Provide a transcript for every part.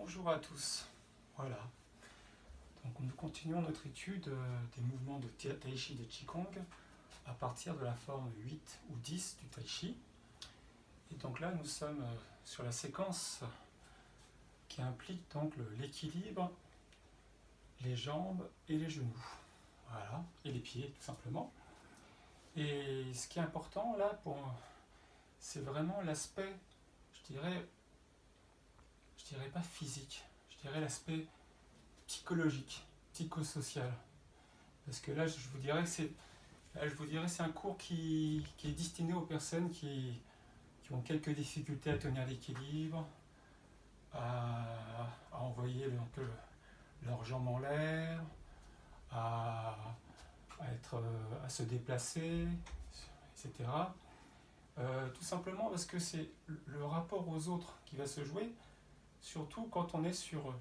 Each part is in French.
Bonjour à tous. Voilà. Donc nous continuons notre étude des mouvements de Tai Chi de Qigong à partir de la forme 8 ou 10 du Tai Chi. Et donc là nous sommes sur la séquence qui implique donc l'équilibre, les jambes et les genoux. Voilà, et les pieds tout simplement. Et ce qui est important là c'est vraiment l'aspect, je dirais pas physique, je dirais l'aspect psychologique, psychosocial. Parce que là, je vous dirais que c'est un cours qui est destiné aux personnes qui ont quelques difficultés à tenir l'équilibre, à envoyer leurs jambes en l'air, à se déplacer, etc. Tout simplement parce que c'est le rapport aux autres qui va se jouer, surtout quand on est sur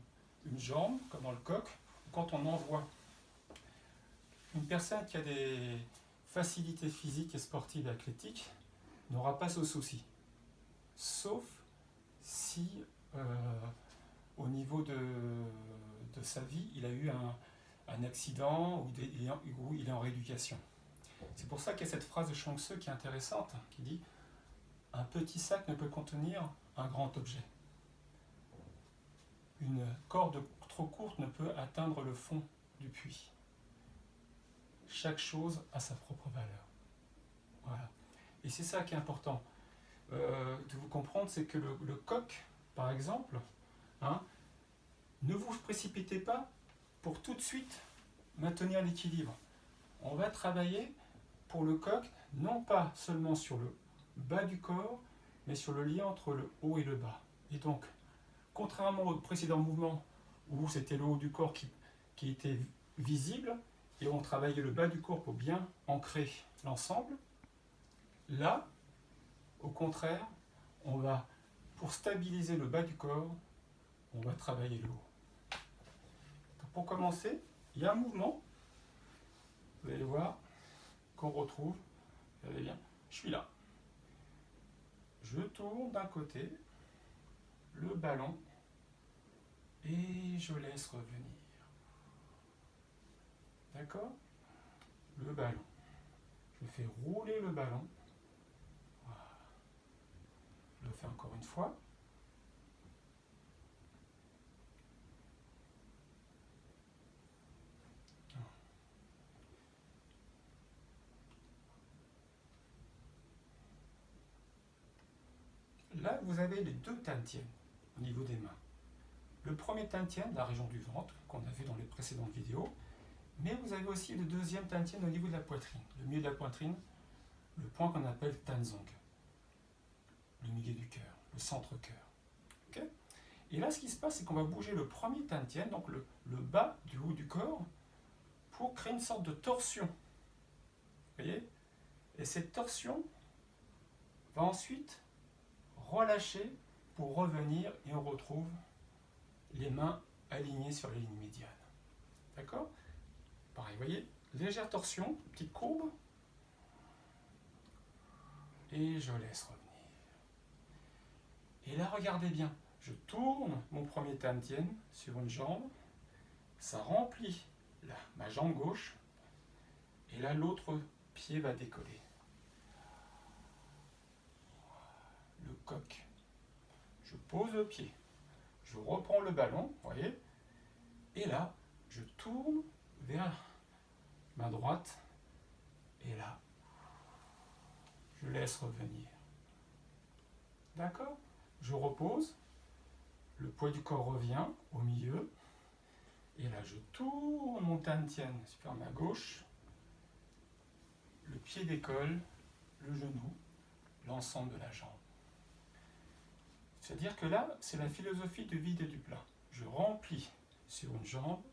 une jambe, comme dans le coq, ou quand on envoie. Une personne qui a des facilités physiques et sportives et athlétiques n'aura pas ce souci. Sauf si, au niveau de sa vie, il a eu un accident ou il est en rééducation. C'est pour ça qu'il y a cette phrase de Chuang Tzu qui est intéressante, qui dit « Un petit sac ne peut contenir un grand objet. Une corde trop courte ne peut atteindre le fond du puits. Chaque chose a sa propre valeur. » Voilà. Et c'est ça qui est important de vous comprendre, c'est que le coq, par exemple, ne vous précipitez pas pour tout de suite maintenir l'équilibre. On va travailler pour le coq, non pas seulement sur le bas du corps, mais sur le lien entre le haut et le bas. Et donc, contrairement au précédent mouvement où c'était le haut du corps qui était visible, et on travaillait le bas du corps pour bien ancrer l'ensemble, là, au contraire, pour stabiliser le bas du corps, on va travailler le haut. Donc pour commencer, il y a un mouvement, vous allez voir, qu'on retrouve, regardez bien, je suis là. Je tourne d'un côté, le ballon, et je laisse revenir. D'accord ? Le ballon. Je fais rouler le ballon. Voilà. Je le fais encore une fois. Là, vous avez les deux tantiènes au niveau des mains. Le premier tantien, la région du ventre, qu'on a vu dans les précédentes vidéos, mais vous avez aussi le deuxième tantien au niveau de la poitrine. Le milieu de la poitrine, le point qu'on appelle Tanzong, le milieu du cœur, le centre-cœur. Okay ? Et là, ce qui se passe, c'est qu'on va bouger le premier tantien, donc le bas du haut du corps, pour créer une sorte de torsion. Vous voyez ? Et cette torsion va ensuite relâcher pour revenir et on retrouve les mains alignées sur les lignes médianes. D'accord ? Pareil, vous voyez, légère torsion, petite courbe, et je laisse revenir. Et là, regardez bien, je tourne mon premier tantien sur une jambe, ça remplit ma jambe gauche, et là, l'autre pied va décoller. Le coq. Je pose le pied, je reprends le ballon, vous voyez, et là, je tourne vers ma droite, et là, je laisse revenir. D'accord ? Je repose, le poids du corps revient au milieu, et là, je tourne mon tantien vers ma gauche, le pied décolle, le genou, l'ensemble de la jambe. C'est-à-dire que là, c'est la philosophie du vide et du plein. Je remplis sur une jambe,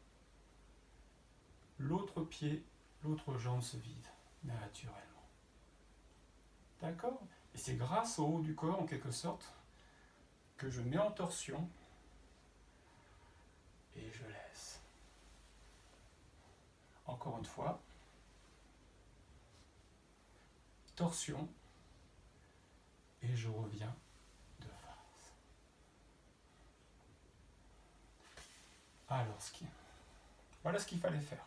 l'autre pied, l'autre jambe se vide naturellement. D'accord ? Et c'est grâce au haut du corps, en quelque sorte, que je mets en torsion et je laisse. Encore une fois, torsion et je reviens de face. Alors, voilà ce qu'il fallait faire.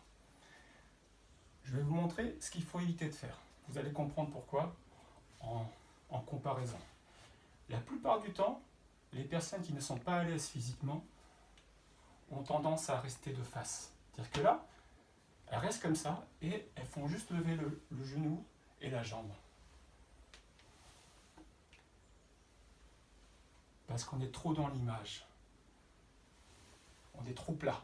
Je vais vous montrer ce qu'il faut éviter de faire. Vous allez comprendre pourquoi en comparaison. La plupart du temps, les personnes qui ne sont pas à l'aise physiquement ont tendance à rester de face. C'est-à-dire que là, elles restent comme ça et elles font juste lever le genou et la jambe. Parce qu'on est trop dans l'image. On est trop plat.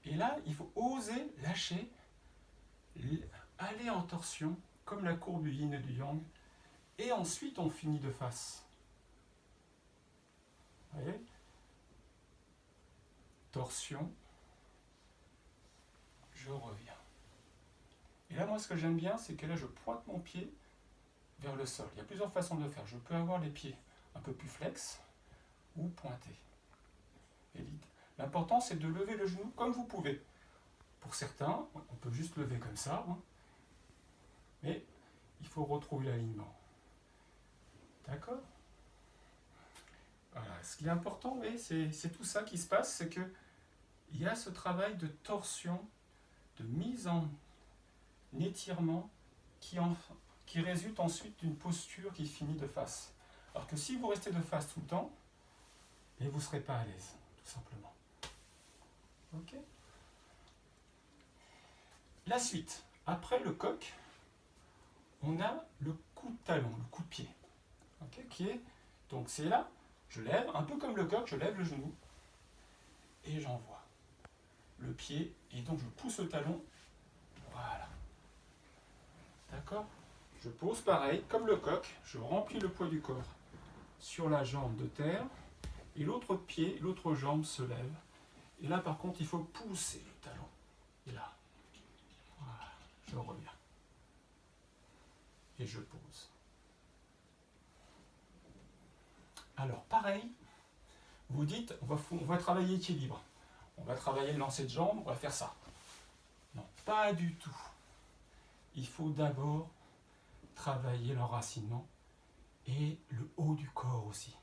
Et là, il faut oser lâcher, aller en torsion, comme la courbe du yin et du yang, et ensuite on finit de face. Vous voyez ? Torsion, je reviens. Et là, moi, ce que j'aime bien, c'est que là, je pointe mon pied vers le sol. Il y a plusieurs façons de le faire. Je peux avoir les pieds un peu plus flex ou pointés. L'important, c'est de lever le genou comme vous pouvez. Pour certains, on peut juste lever comme ça, hein, mais il faut retrouver l'alignement. D'accord ? Voilà. Ce qui est important, oui, c'est tout ça qui se passe, c'est qu'il y a ce travail de torsion, de mise en étirement qui résulte ensuite d'une posture qui finit de face. Alors que si vous restez de face tout le temps, et vous ne serez pas à l'aise, tout simplement. Ok ? La suite. Après le coq, on a le coup de talon, le coup de pied. Okay, qui est, donc c'est là, je lève, un peu comme le coq, je lève le genou et j'envoie le pied et donc je pousse le talon. Voilà. D'accord ? Je pose pareil, comme le coq, je remplis le poids du corps sur la jambe de terre et l'autre pied, l'autre jambe se lève. Et là par contre, il faut pousser le talon. Et là, voilà, je reviens. Et je pose. Alors pareil, vous dites, on va travailler équilibre. On va travailler le lancer de jambe, on va faire ça. Non, pas du tout. Il faut d'abord travailler l'enracinement et le haut du corps aussi.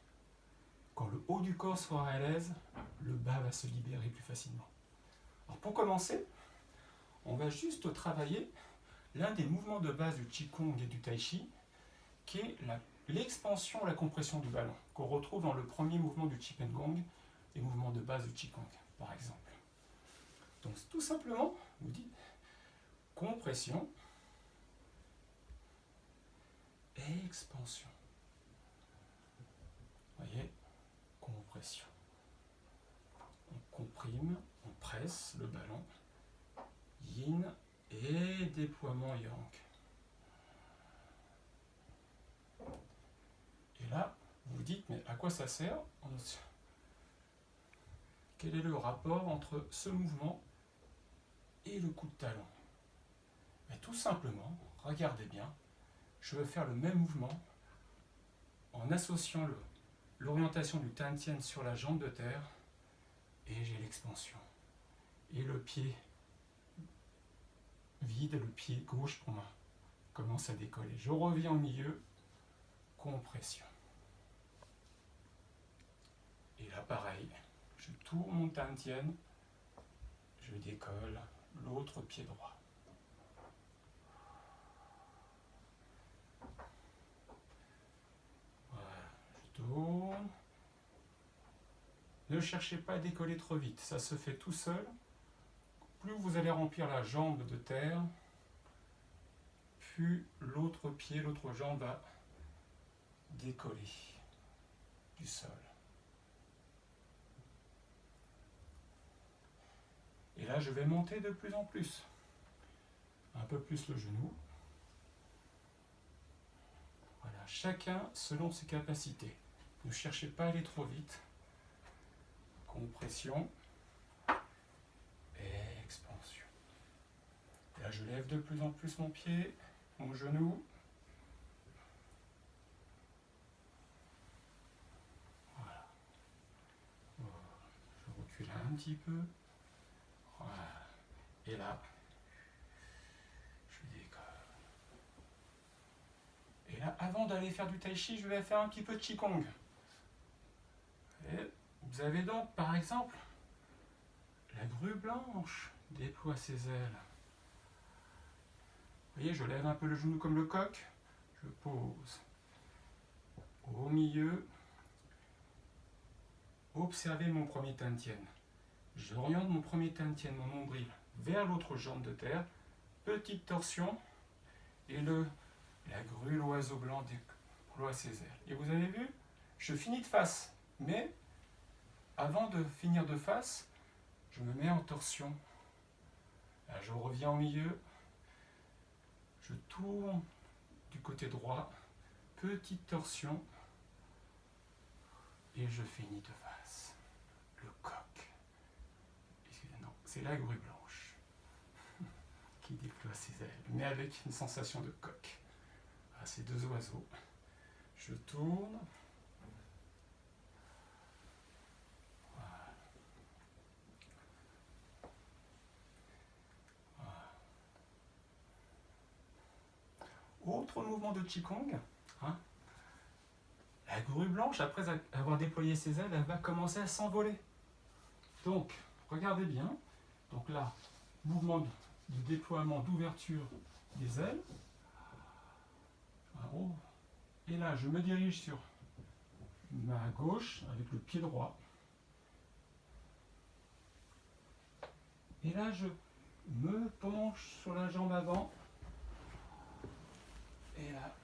Quand le haut du corps sera à l'aise, le bas va se libérer plus facilement. Alors pour commencer, on va juste travailler l'un des mouvements de base du Qigong et du Tai Chi, qui est l'expansion, la compression du ballon, qu'on retrouve dans le premier mouvement du Qigong Gong, les mouvements de base du Qigong, par exemple. Donc tout simplement, vous dites compression, expansion. Vous voyez, compression. On comprime, on presse le ballon, yin et déploiement yang. Et là, vous vous dites, mais à quoi ça sert ? Quel est le rapport entre ce mouvement et le coup de talon ? Et tout simplement, regardez bien, je vais faire le même mouvement en associant l'orientation du Tantien sur la jambe de terre et j'ai l'expansion. Et le pied vide, le pied gauche pour moi commence à décoller. Je reviens au milieu, compression. Et là pareil, je tourne mon Tantien, je décolle l'autre pied droit. Voilà, je tourne. Ne cherchez pas à décoller trop vite, ça se fait tout seul. Plus vous allez remplir la jambe de terre, plus l'autre pied, l'autre jambe va décoller du sol. Et là, je vais monter de plus en plus. Un peu plus le genou. Voilà, chacun selon ses capacités. Ne cherchez pas à aller trop vite. Compression. Expansion. Et là, je lève de plus en plus mon pied, mon genou. Voilà. Je recule un petit peu. Voilà. Et là, je décolle. Et là, avant d'aller faire du Tai Chi, je vais faire un petit peu de Qigong. Et vous avez donc, par exemple, La grue blanche déploie ses ailes. Vous voyez, je lève un peu le genou comme le coq. Je pose. Au milieu, observez mon premier tantien. J'oriente mon premier tantien, mon nombril, vers l'autre jambe de terre. Petite torsion. Et la grue, l'oiseau blanc déploie ses ailes. Et vous avez vu, je finis de face. Mais avant de finir de face, je me mets en torsion. Là, je reviens au milieu. Je tourne du côté droit. Petite torsion. Et je finis de face. Le coq. Non, c'est la grue blanche qui déploie ses ailes, mais avec une sensation de coq. Ah, ces deux oiseaux. Je tourne. Voilà. Voilà. Autre mouvement de Qigong. Hein. La grue blanche, après avoir déployé ses ailes, elle va commencer à s'envoler. Donc, regardez bien. Donc là, mouvement de déploiement, d'ouverture des ailes. Et là, je me dirige sur ma gauche avec le pied droit. Et là, je me penche sur la jambe avant. Et là,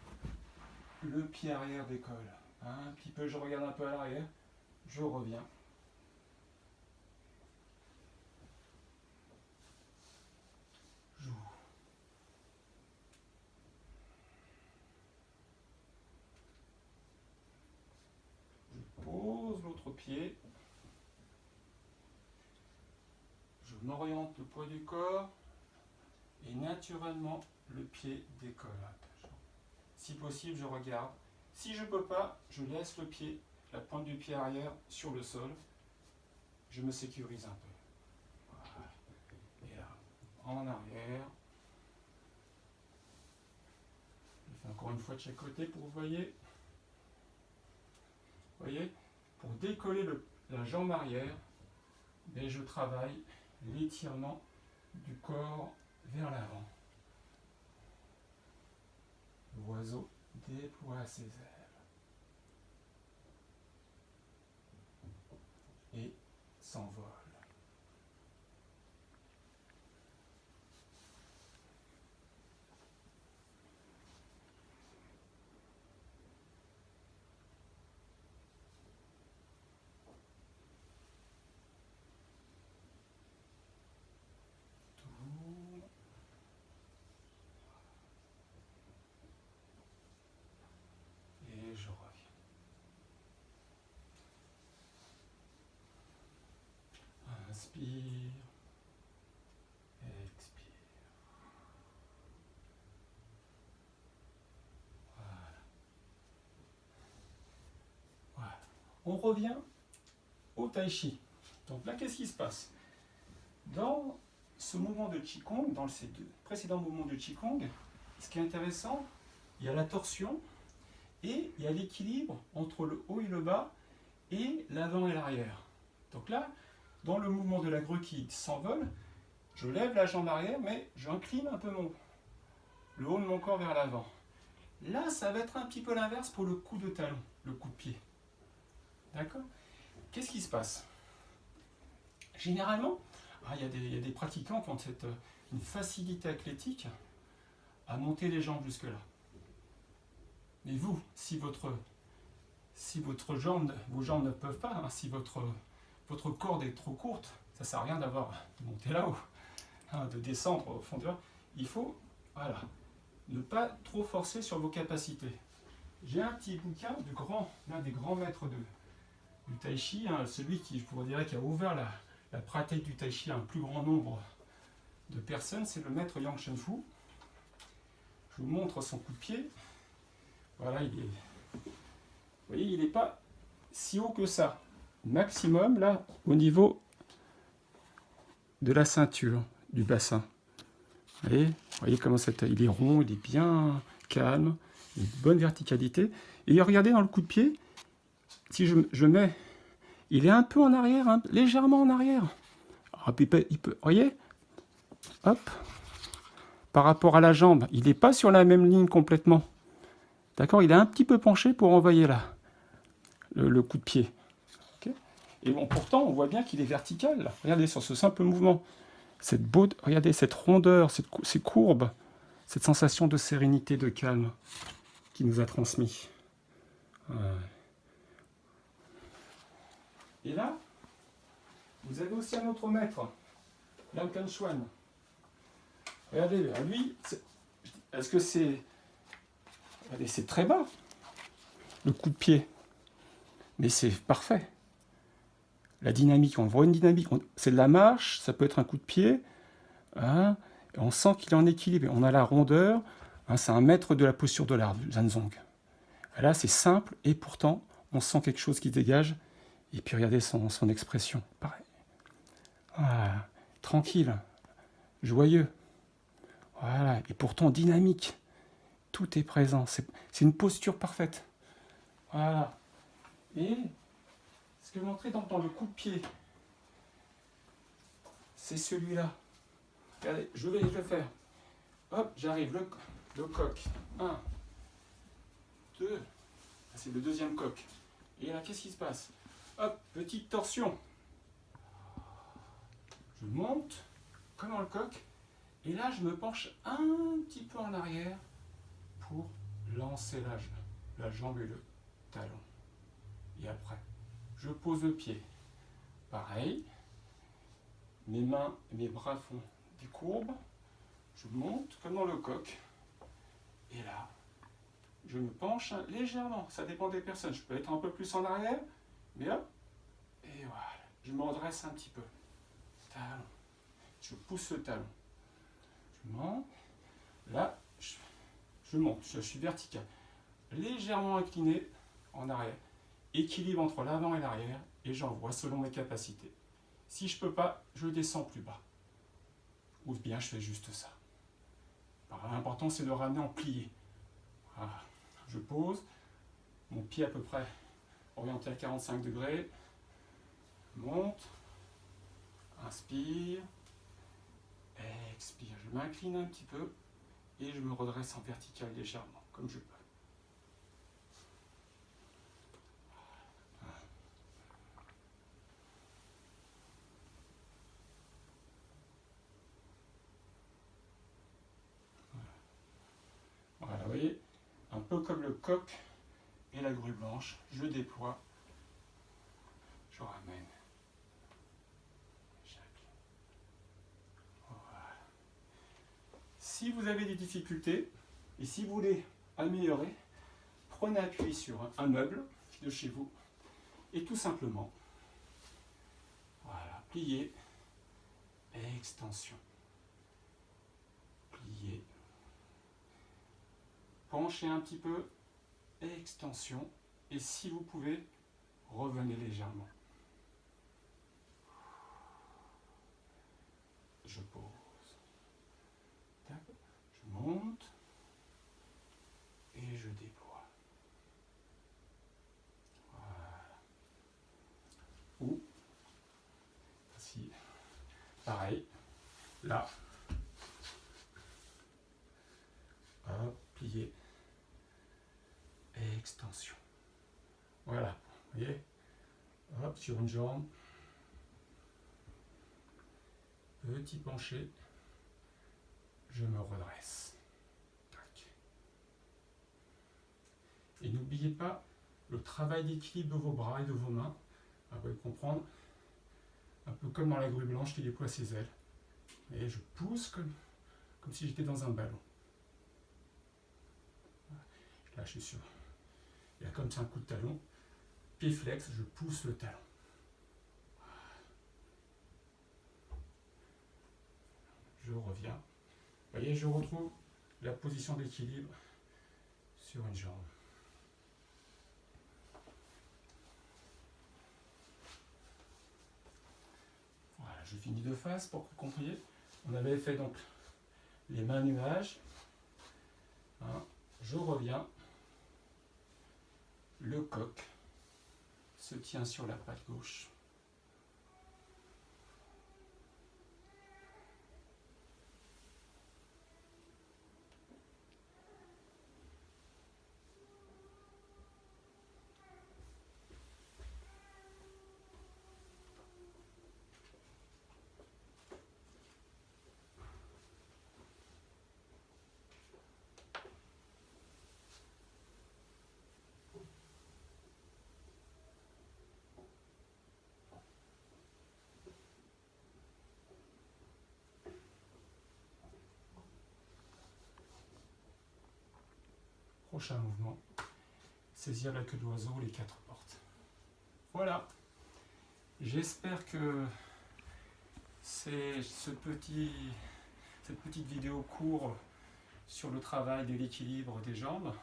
le pied arrière décolle. Un petit peu, je regarde un peu à l'arrière. Je reviens. J'ouvre. Je pose l'autre pied. Je m'oriente le poids du corps. Et naturellement, le pied décolle. Si possible, je regarde. Si je ne peux pas, je laisse le pied, la pointe du pied arrière sur le sol. Je me sécurise un peu. Voilà. Et là, en arrière. Je fais encore une fois de chaque côté pour vous voyez. Vous voyez, pour décoller la jambe arrière, mais je travaille l'étirement du corps vers l'avant. L'oiseau déploie ses ailes et s'envole. Et je reviens. Inspire. Expire. Voilà. On revient au Tai Chi. Donc là, qu'est-ce qui se passe? Dans ce mouvement de Qigong, dans ces deux précédents mouvements de Qigong, ce qui est intéressant, il y a la torsion et il y a l'équilibre entre le haut et le bas et l'avant et l'arrière. Donc là, dans le mouvement de la grue qui s'envole, je lève la jambe arrière, mais j'incline un peu le haut de mon corps vers l'avant. Là, ça va être un petit peu l'inverse pour le coup de talon, le coup de pied. D'accord? Qu'est-ce qui se passe? Généralement, il y a des pratiquants qui ont une facilité athlétique à monter les jambes jusque-là. Mais vous, si vos jambes ne peuvent pas, hein, si votre corde est trop courte, ça ne sert à rien de monter là-haut, hein, de descendre au fond de l'eau. Il faut, voilà, ne pas trop forcer sur vos capacités. J'ai un petit bouquin l'un des grands maîtres du Tai Chi, hein, celui qui, je pourrais dire, qui a ouvert la pratique du Tai Chi à un plus grand nombre de personnes, c'est le maître Yang Shenfu. Je vous montre son coup de pied. Voilà, vous voyez, il n'est pas si haut que ça. Maximum, là, au niveau de la ceinture, du bassin. Vous voyez comment il est rond, il est bien calme, une bonne verticalité. Et regardez dans le coup de pied, si je mets, il est un peu en arrière, légèrement en arrière. Hop, voyez, hop, par rapport à la jambe, il n'est pas sur la même ligne complètement. D'accord? Il est un petit peu penché pour envoyer là, le coup de pied. Okay. Et bon, pourtant, on voit bien qu'il est vertical. Là. Regardez, sur ce simple mouvement. Regardez cette rondeur, ces courbes, cette sensation de sérénité, de calme qu'il nous a transmis. Et là, vous avez aussi un autre maître, Lankan Schwan. Regardez, lui, est-ce que c'est... Regardez, c'est très bas, le coup de pied. Mais c'est parfait. La dynamique, on voit une dynamique. C'est de la marche, ça peut être un coup de pied. Hein, on sent qu'il est en équilibre. On a la rondeur. Hein, c'est un maître de la posture de l'art, Zhanzong. Là, c'est simple et pourtant, on sent quelque chose qui dégage. Et puis, regardez son expression. Pareil. Voilà. Tranquille, joyeux. Voilà. Et pourtant, dynamique. Tout est présent. C'est une posture parfaite. Voilà. Et ce que montrer dans le coup de pied, c'est celui-là. Regardez, je vais le faire. Hop, j'arrive, le coq. 1, 2, c'est le deuxième coq. Et là, qu'est-ce qui se passe? Hop, petite torsion. Je monte, comme dans le coq. Et là, je me penche un petit peu en arrière pour lancer la jambe et le talon. Et après, je pose le pied. Pareil. Mes mains et mes bras font des courbes. Je monte comme dans le coq. Et là, je me penche légèrement. Ça dépend des personnes. Je peux être un peu plus en arrière. Mais hop. Et voilà. Je me redresse un petit peu. Talon. Je pousse le talon. Je monte. Là, je monte. Je suis vertical. Légèrement incliné en arrière. Équilibre entre l'avant et l'arrière. Et j'envoie selon mes capacités. Si je ne peux pas, je descends plus bas. Ou bien je fais juste ça. L'important, c'est de ramener en plié. Voilà. Je pose. Mon pied à peu près orienté à 45 degrés. Monte. Inspire. Expire. Je m'incline un petit peu. Et je me redresse en vertical légèrement, comme je peux. Voilà, vous voyez, un peu comme le coq et la grue blanche, je déploie, je ramène. Voilà. Si vous avez des difficultés, et si vous voulez améliorer, prenez appui sur un meuble de chez vous, et tout simplement, voilà, pliez, extension, pliez, penchez un petit peu, extension, et si vous pouvez, revenez légèrement. Je pose. Je monte et je déploie. Voilà. Ou, si, pareil, là, hop, plié, extension. Voilà, vous voyez, hop, sur une jambe, petit penché, je me redresse. Tac. Et n'oubliez pas le travail d'équilibre de vos bras et de vos mains. Vous pouvez comprendre, un peu comme dans la grue blanche qui déploie ses ailes. Et je pousse comme si j'étais dans un ballon. Là, je suis sûr. Et là, comme c'est un coup de talon, pied flex, je pousse le talon. Je reviens. Vous voyez, je retrouve la position d'équilibre sur une jambe. Voilà, je finis de face pour que vous compreniez. On avait fait donc les mains nuages. Hein, je reviens. Le coq se tient sur la patte gauche. prochain mouvement. Saisir la queue de l'oiseau, les 4 portes. Voilà. J'espère que cette petite vidéo court sur le travail de l'équilibre des jambes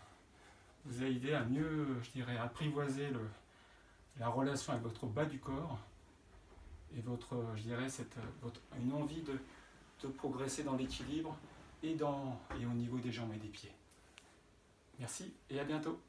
vous a aidé à mieux, je dirais, apprivoiser la relation avec votre bas du corps et je dirais, une envie de progresser dans l'équilibre et au niveau des jambes et des pieds. Merci et à bientôt.